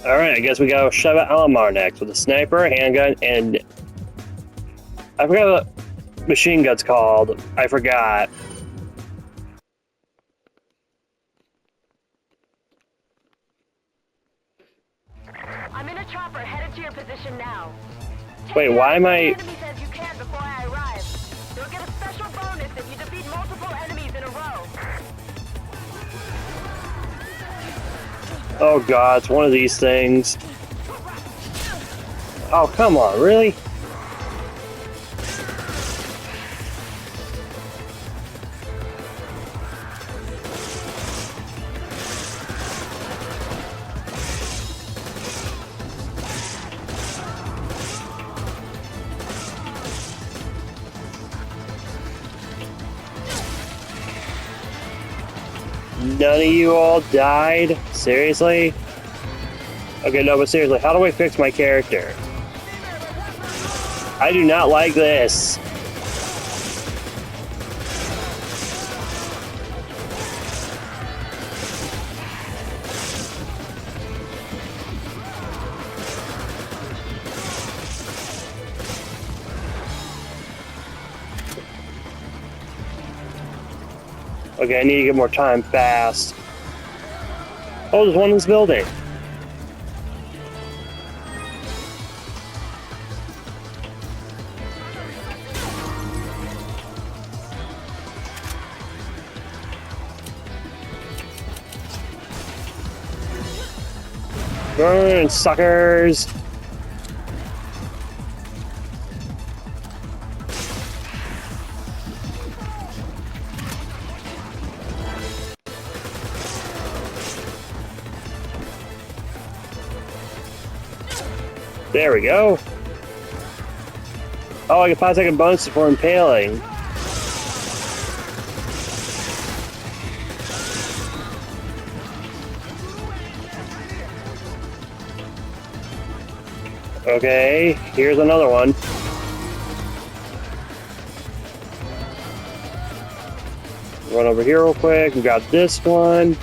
Alright, I guess we got Sheva Alomar next with a sniper, handgun, and I forgot what machine gun's called. I forgot. I'm in a chopper headed to your position now. Wait, why am I... Enemies as you can before I arrive. You'll get a special bonus if you defeat multiple enemies in a row. Oh god, it's one of these things. Oh, come on, really? None of you all died? Seriously? Okay, no, but seriously, how do I fix my character? I do not like this. Okay, I need to get more time fast. Oh, there's one in this building. Burn, suckers! There we go. Oh, I get 5-second bonus for impaling. Okay, here's another one. Run over here real quick. We got this one.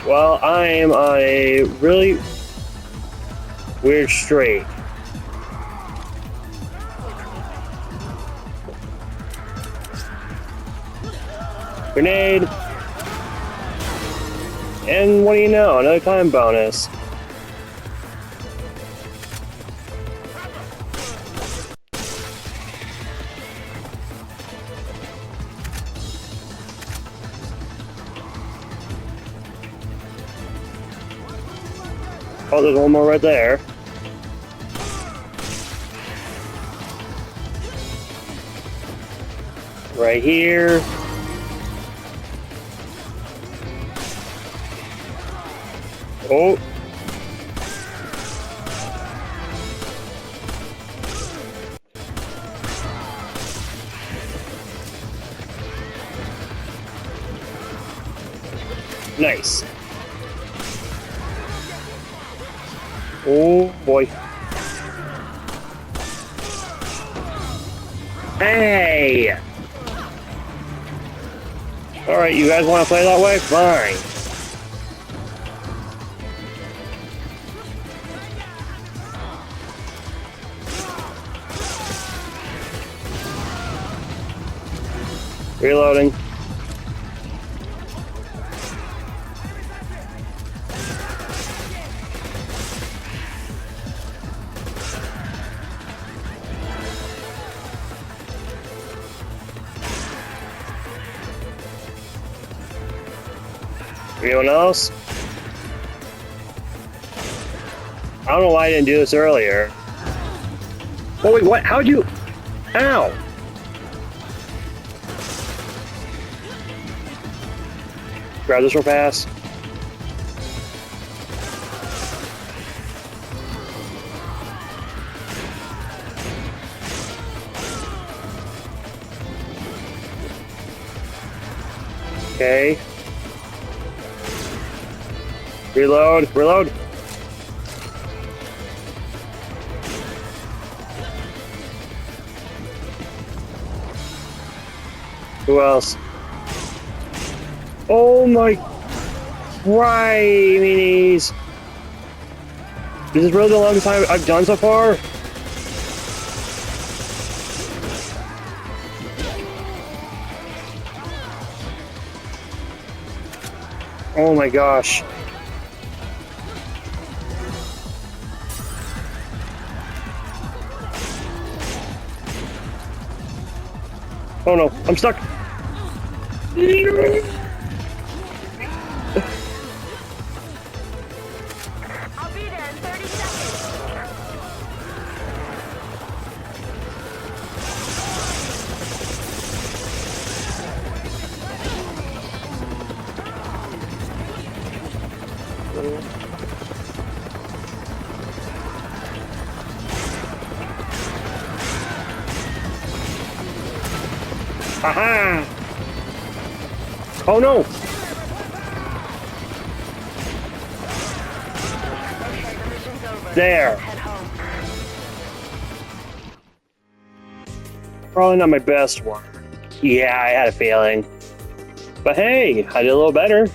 Well, I am on a really weird streak. Grenade. And what do you know? Another time bonus. Oh, there's one more right there. Right here. Oh. Nice. Oh boy. Hey! Alright, you guys want to play that way? Fine. Reloading. Anyone else? I don't know why I didn't do this earlier. Oh wait, what? How'd you? Ow! Grab this real fast. Okay. Reload, reload. Who else? Oh my criminies. This is really the longest time I've done so far. Oh my gosh. Oh no, I'm stuck. I'll be there in 30 seconds. Aha! Oh no! Okay, the mission's over. There. Head home. Probably not my best one. Yeah, I had a feeling. But hey, I did a little better.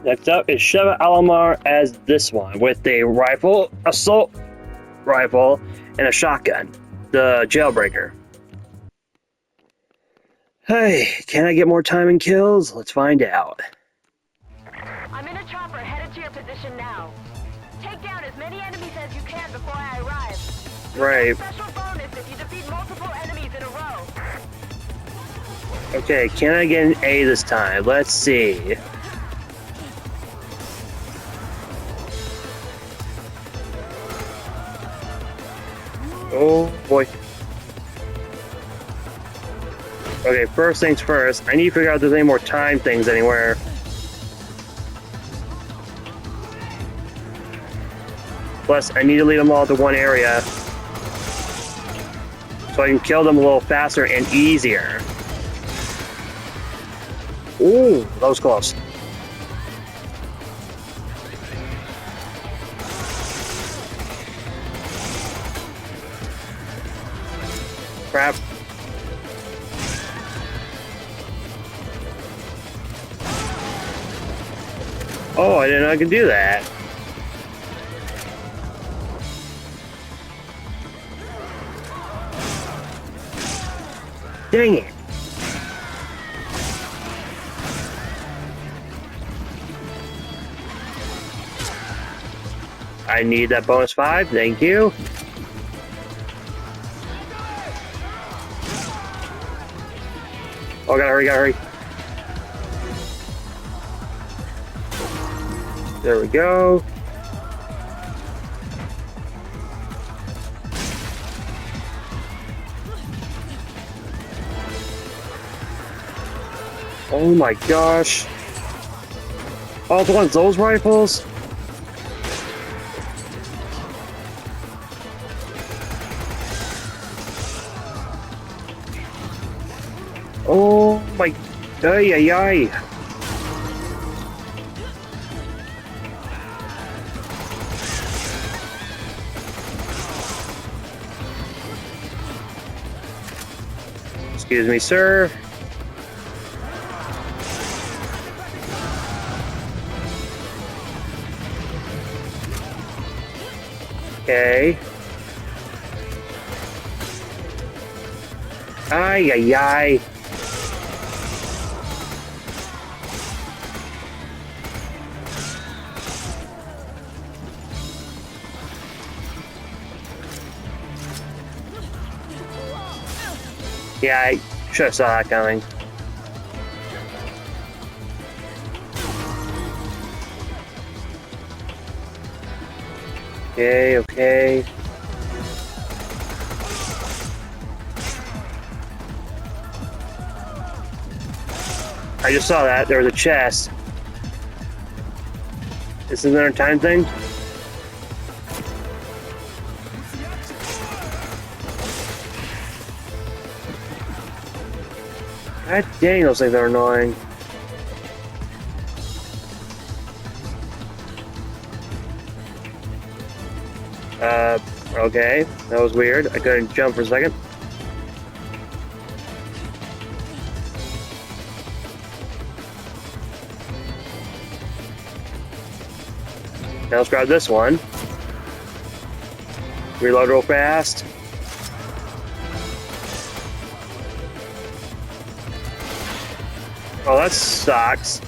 Next up is Sheva Alomar as this one with a rifle, assault rifle, and a shotgun. The jailbreaker. Hey, can I get more time and kills? Let's find out. I'm in a chopper headed to your position now. Take down as many enemies as you can before I arrive. Right. Special bonus if you defeat multiple enemies in a row. Okay, can I get an A this time? Let's see. Oh boy. Okay, first things first, I need to figure out if there's any more time things anywhere. Plus, I need to lead them all to one area so I can kill them a little faster and easier. Ooh, that was close. Crap. Oh, I didn't know I could do that. Dang it. I need that bonus 5, thank you. Oh, gotta hurry, gotta hurry. There we go. Oh my gosh. Oh, the ones, those rifles? Oh my, ay, ay, ay. Excuse me, sir. Okay. Ay, ay, ay. Yeah, I should have saw that coming. Okay, okay. I just saw that. There was a chest. This is another time thing? God dang, those things are annoying. Okay. That was weird. I couldn't jump for a second. Now let's grab this one. Reload real fast. Oh, that sucks.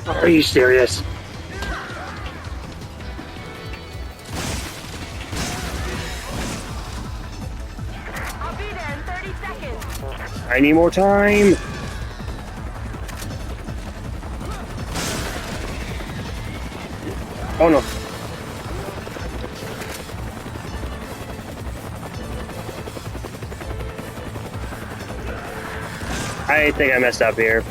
Are you serious? I'll be there in 30 seconds. I need more time. Oh no. I think I messed up here.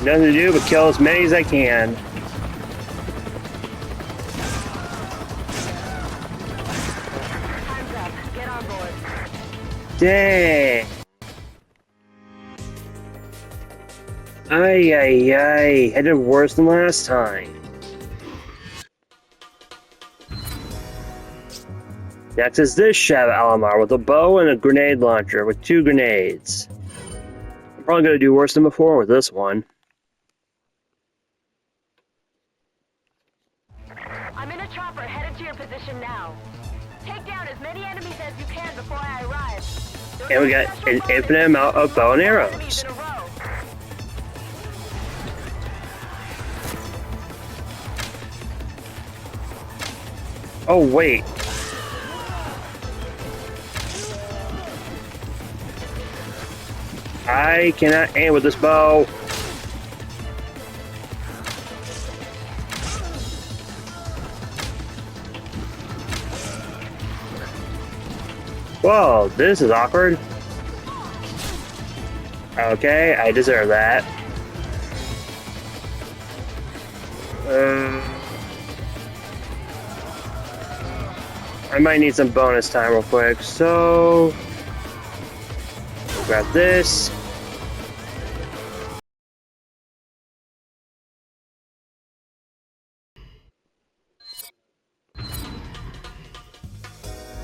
Nothing to do but kill as many as I can. Time's up. Get on board. Dang. Ay, ay, ay. I did worse than last time. Next is this Sheva Alomar with a bow and a grenade launcher with 2 grenades. I'm probably going to do worse than before with this one. I'm in a chopper headed to your position now. Take down as many enemies as you can before I arrive. And we got an infinite amount of bow and arrows. Oh, wait. I cannot aim with this bow. Whoa, this is awkward. Okay, I deserve that. I might need some bonus time real quick, so grab this.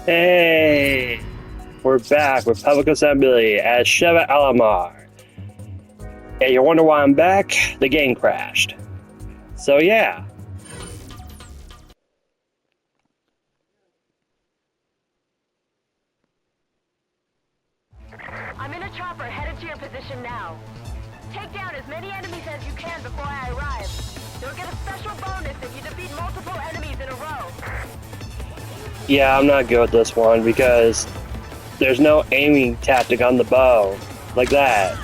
Hey, we're back with Public Assembly as Sheva Alomar. And you wonder why I'm back? The game crashed. So yeah. I'm in a chopper headed to your position now. Take down as many enemies as you can before I arrive. You'll get a special bonus if you defeat multiple enemies in a row. Yeah, I'm not good with this one because there's no aiming tactic on the bow. Like that.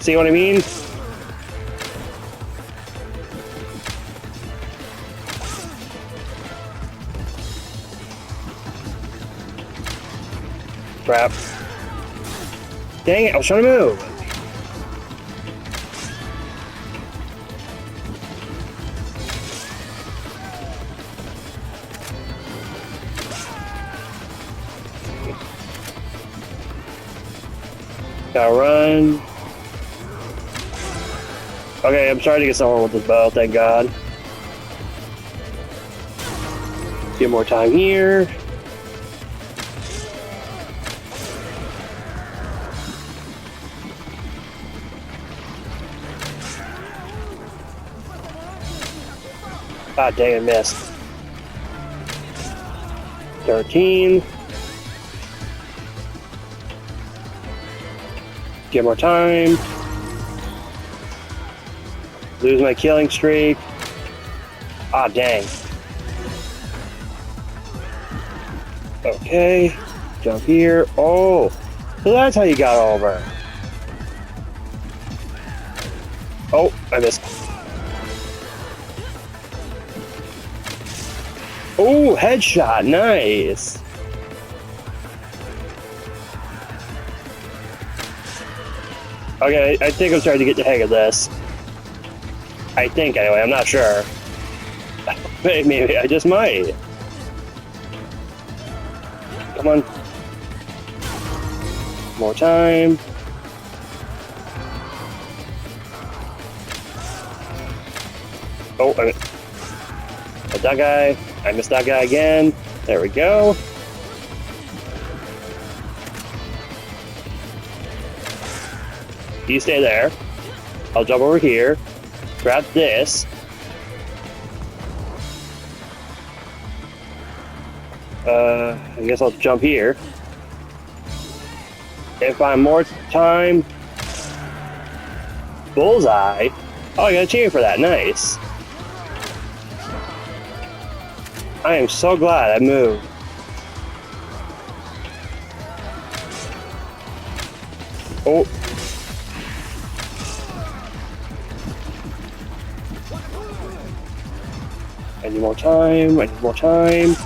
See what I mean? Crap. Dang it, I was trying to move. Gotta run. Okay, I'm starting to get somewhere with this bow, thank God. Get more time here. God dang, I missed. 13. Get more time. Lose my killing streak. Ah, dang. Okay. Jump here. Oh, so that's how you got over. Oh, I missed. Oh, headshot. Nice. Okay, I think I'm starting to get the hang of this. I think, anyway. I'm not sure. Maybe I just might. Come on. More time. Oh, I missed that guy. I missed that guy again. There we go. You stay there. I'll jump over here. Grab this. I guess I'll jump here. If I'm more time. Bullseye. Oh, I got a chain for that. Nice. I am so glad I moved. Oh. I need more time. I need more time.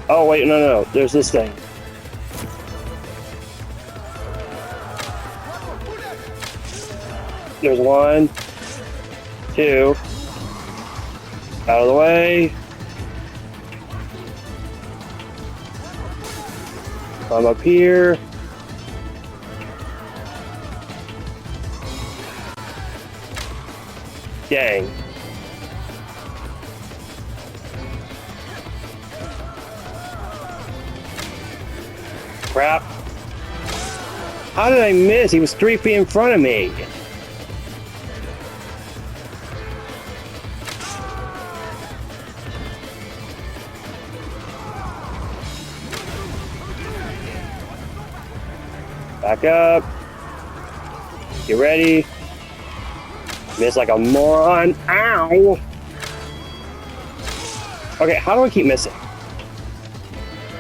Oh wait, no. There's this thing. There's 1, 2. Out of the way. I'm up here. Dang. Crap. How did I miss? He was 3 feet in front of me. Back up. Get ready. Miss like a moron. Ow! Okay, how do I keep missing?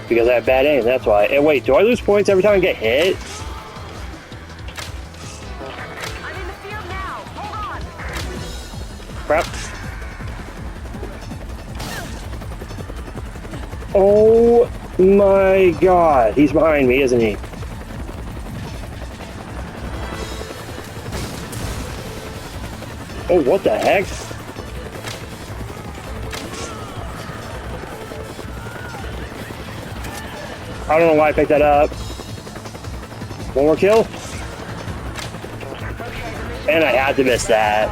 Because I have bad aim, that's why. And wait, do I lose points every time I get hit? I'm in the field now. Hold on. Crap. Oh my god. He's behind me, isn't he? Oh, what the heck? I don't know why I picked that up. One more kill. And I had to miss that.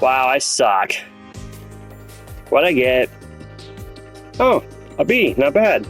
Wow, I suck. What'd I get? Oh, a B. Not bad.